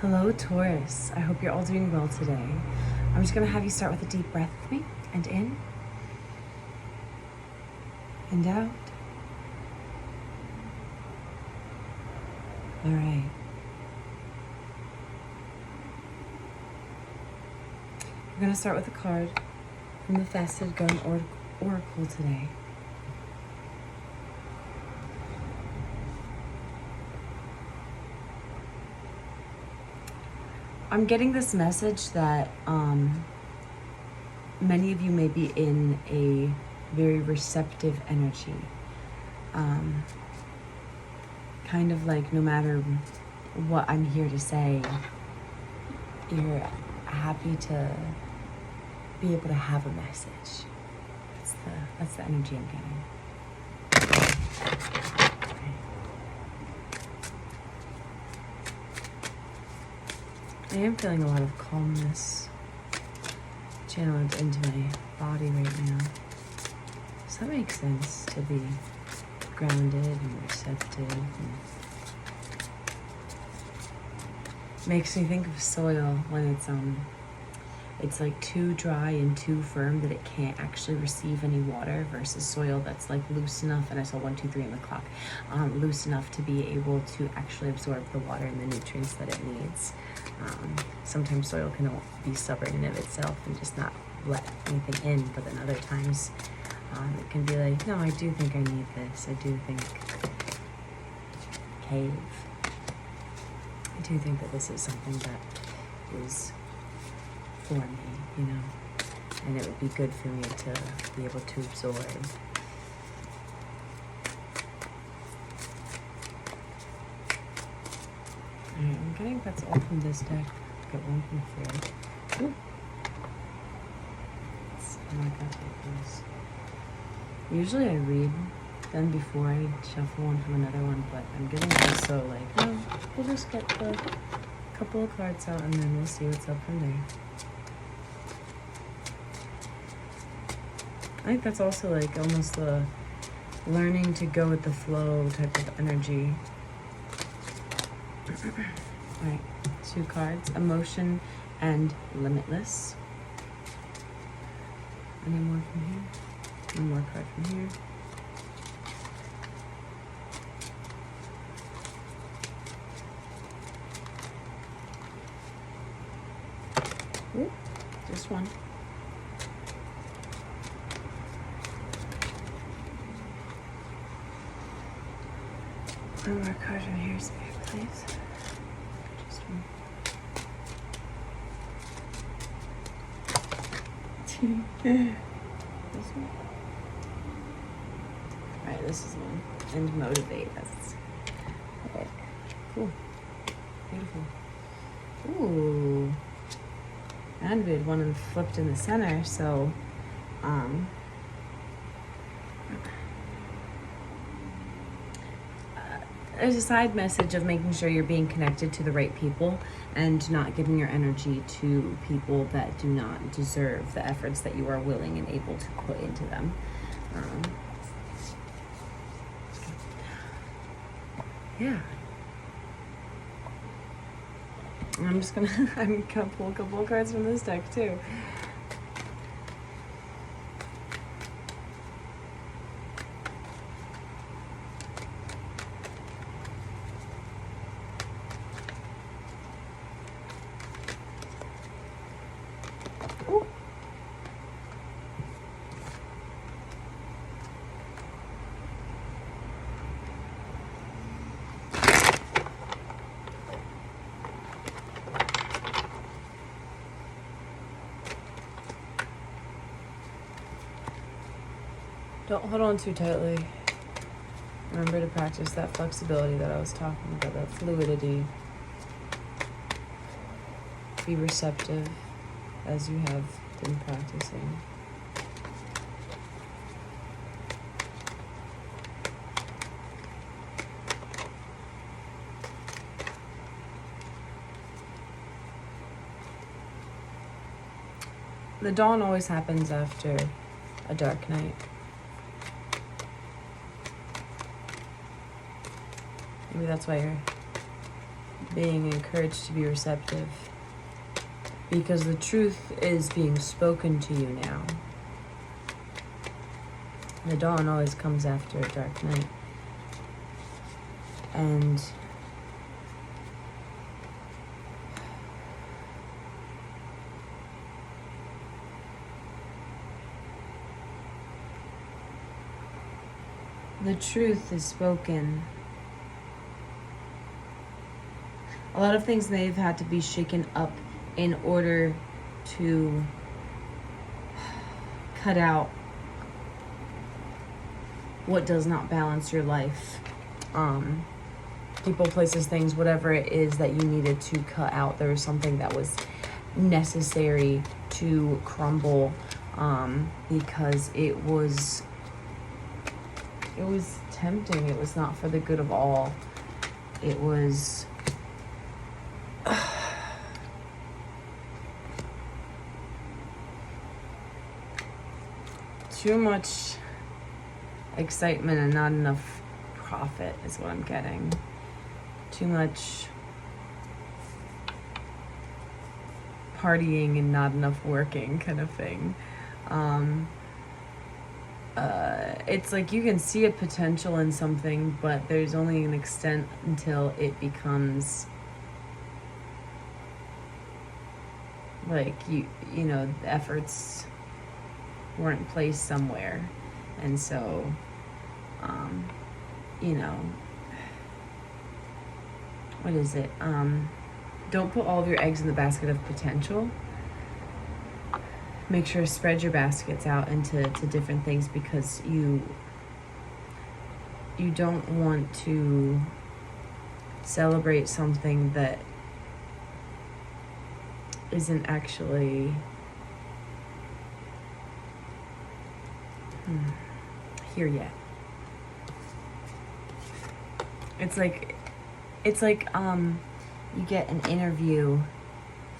Hello, Taurus. I hope you're all doing well today. I'm just going to have you start with a deep breath with me. And in. And out. All right. We're going to start with a card from the Faceted Gun Oracle today. I'm getting this message that many of you may be in a very receptive energy. Kind of like no matter what I'm here to say, you're happy to be able to have a message. That's the energy I'm getting. I am feeling a lot of calmness channeled into my body right now. So that makes sense to be grounded and receptive. And makes me think of soil when it's like too dry and too firm that it can't actually receive any water, versus soil that's like loose enough, and I saw 1, 2, 3 on the clock, loose enough to be able to actually absorb the water and the nutrients that it needs. Sometimes soil can be stubborn in of itself and just not let anything in, but then other times it can be like, no, I do think I need this. I do think cave. I do think that this is something that is for me, you know, and it would be good for me to be able to absorb. Alright, I'm getting that's all from this deck. Got one from here. Ooh. Oh my god, those. Usually I read them before I shuffle one from another one, but I'm getting this, so like, no, we'll just get the couple of cards out and then we'll see what's up from there. I think that's also like almost the learning to go with the flow type of energy. Alright, 2 cards, Emotion and Limitless. Any more from here? One more card from here. Ooh, just one. One more card from here, Spirit, please. Just one. This one? Alright, this is one. And motivate us. Okay. Cool. Beautiful. Ooh. And we had one flipped in the center, so there's a side message of making sure you're being connected to the right people and not giving your energy to people that do not deserve the efforts that you are willing and able to put into them. Yeah. I'm gonna pull a couple of cards from this deck too. Ooh. Don't hold on too tightly. Remember to practice that flexibility that I was talking about, that fluidity. Be receptive as you have been practicing. The dawn always happens after a dark night. Maybe that's why you're being encouraged to be receptive, because the truth is being spoken to you now. The dawn always comes after a dark night. And the truth is spoken. A lot of things may have had to be shaken up in order to cut out what does not balance your life. People, places, things, whatever it is that you needed to cut out. There was something that was necessary to crumble, because it was tempting. It was not for the good of all. It was too much excitement and not enough profit is what I'm getting. Too much partying and not enough working kind of thing. It's like you can see a potential in something, but there's only an extent until it becomes like you know, the efforts weren't placed somewhere. And so you know, what is it? Don't put all of your eggs in the basket of potential. Make sure to spread your baskets out into different things, because you don't want to celebrate something that isn't actually here yet. It's like you get an interview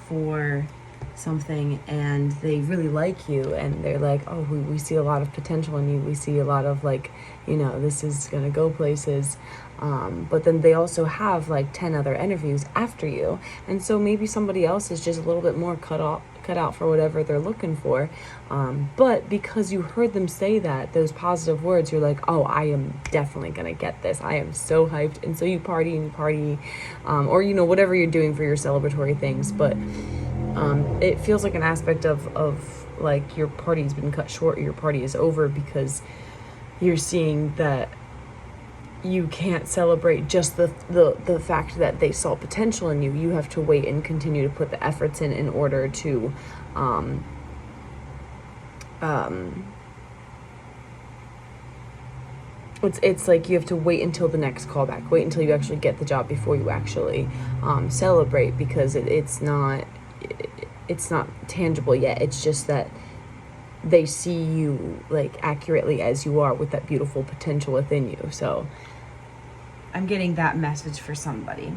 for something and they really like you and they're like, oh, we see a lot of potential in you, we see a lot of, like, you know, this is gonna go places, but then they also have like 10 other interviews after you, and so maybe somebody else is just a little bit more cut out for whatever they're looking for, but because you heard them say those positive words, you're like, oh, I am definitely gonna get this, I am so hyped. And so you party, or you know, whatever you're doing for your celebratory things, but it feels like an aspect of like your party's been cut short, or your party is over, because you're seeing that you can't celebrate just the fact that they saw potential in you. You have to wait and continue to put the efforts in order to it's like you have to wait until the next callback, wait until you actually get the job before you actually celebrate, because it's not tangible yet. It's just that they see you like accurately as you are, with that beautiful potential within you. So I'm getting that message for somebody.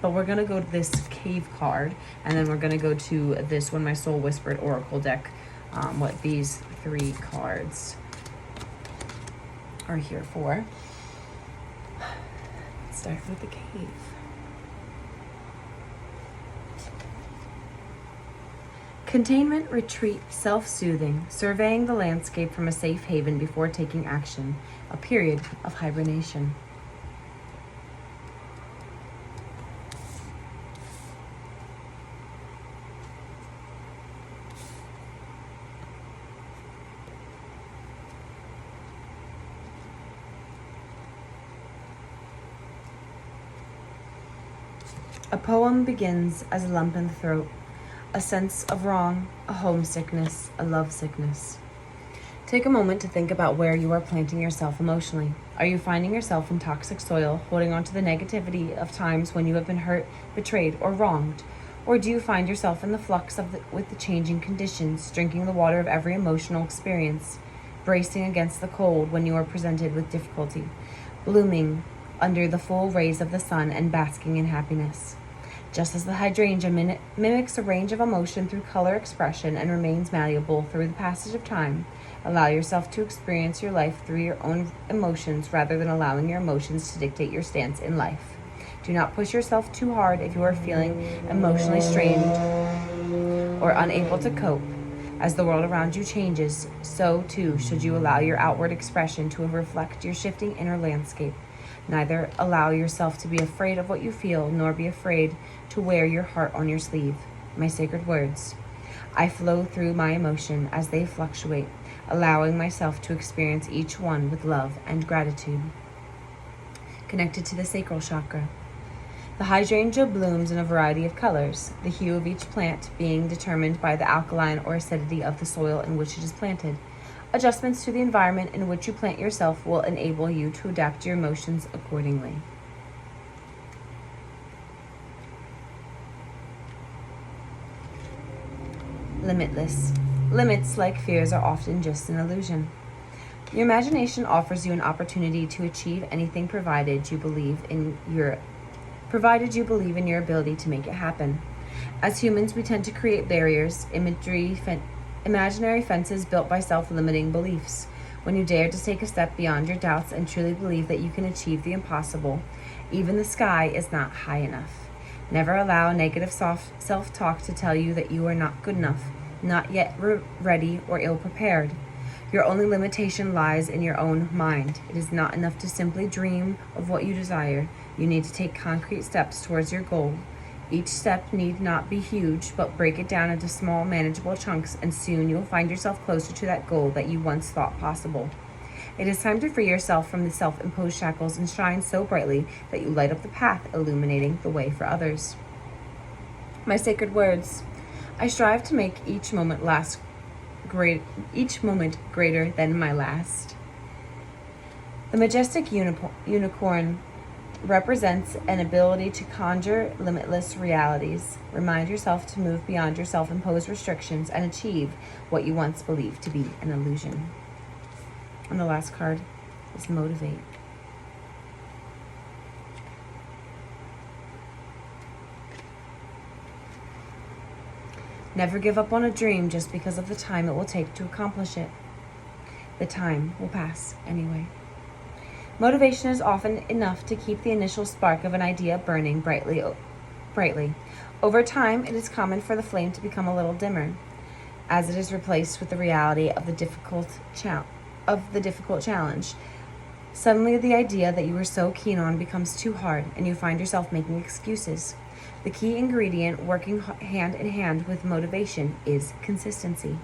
But we're gonna go to this cave card, and then we're gonna go to this one, my Soul Whispered Oracle deck, what these 3 cards are here for. Let's start with the cave. Containment, retreat, self-soothing, surveying the landscape from a safe haven before taking action, a period of hibernation. A poem begins as a lump in the throat, a sense of wrong, a homesickness, a lovesickness. Take a moment to think about where you are planting yourself emotionally. Are you finding yourself in toxic soil, holding on to the negativity of times when you have been hurt, betrayed, or wronged? Or do you find yourself in the flux with the changing conditions, drinking the water of every emotional experience, bracing against the cold when you are presented with difficulty, blooming under the full rays of the sun and basking in happiness? Just as the hydrangea mimics a range of emotion through color expression and remains malleable through the passage of time, allow yourself to experience your life through your own emotions rather than allowing your emotions to dictate your stance in life. Do not push yourself too hard if you are feeling emotionally strained or unable to cope. As the world around you changes, so too should you allow your outward expression to reflect your shifting inner landscape. Neither allow yourself to be afraid of what you feel, nor be afraid to wear your heart on your sleeve. My sacred words. I flow through my emotion as they fluctuate, allowing myself to experience each one with love and gratitude. Connected to the sacral chakra. The hydrangea blooms in a variety of colors, the hue of each plant being determined by the alkaline or acidity of the soil in which it is planted. Adjustments to the environment in which you plant yourself will enable you to adapt your emotions accordingly. Limitless. Limits, like fears, are often just an illusion. Your imagination offers you an opportunity to achieve anything provided you believe in your ability to make it happen. As humans, we tend to create barriers, imaginary fences built by self-limiting beliefs. When you dare to take a step beyond your doubts and truly believe that you can achieve the impossible, even the sky is not high enough. Never allow negative self-talk to tell you that you are not good enough, not yet ready, or ill-prepared. Your only limitation lies in your own mind. It is not enough to simply dream of what you desire. You need to take concrete steps towards your goal. Each step need not be huge, but break it down into small, manageable chunks, and soon you will find yourself closer to that goal that you once thought possible. It is time to free yourself from the self-imposed shackles and shine so brightly that you light up the path, illuminating the way for others. My sacred words. I strive to make each moment greater than my last. The majestic unicorn represents an ability to conjure limitless realities. Remind yourself to move beyond your self-imposed restrictions and achieve what you once believed to be an illusion. And the last card is motivate. Never give up on a dream just because of the time it will take to accomplish it. The time will pass anyway. Motivation is often enough to keep the initial spark of an idea burning brightly. Over time, it is common for the flame to become a little dimmer, as it is replaced with the reality of the difficult challenge. Suddenly, the idea that you were so keen on becomes too hard, and you find yourself making excuses. The key ingredient working hand in hand with motivation is consistency.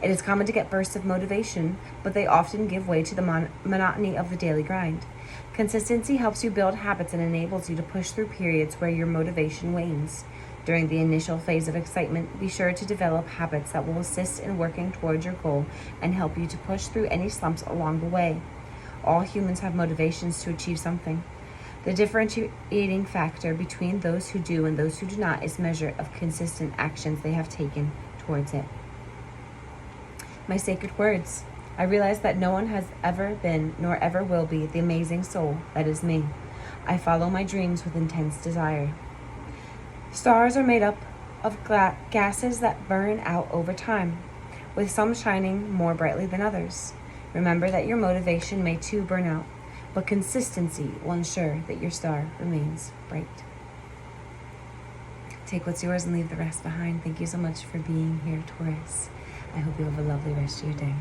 It is common to get bursts of motivation, but they often give way to the monotony of the daily grind. Consistency helps you build habits and enables you to push through periods where your motivation wanes. During the initial phase of excitement, be sure to develop habits that will assist in working towards your goal and help you to push through any slumps along the way. All humans have motivations to achieve something. The differentiating factor between those who do and those who do not is measure of consistent actions they have taken towards it. My sacred words. I realize that no one has ever been nor ever will be the amazing soul that is me. I follow my dreams with intense desire. Stars are made up of gases that burn out over time, with some shining more brightly than others. Remember that your motivation may too burn out, but consistency will ensure that your star remains bright. Take what's yours and leave the rest behind. Thank you so much for being here, Taurus. I hope you have a lovely rest of your day.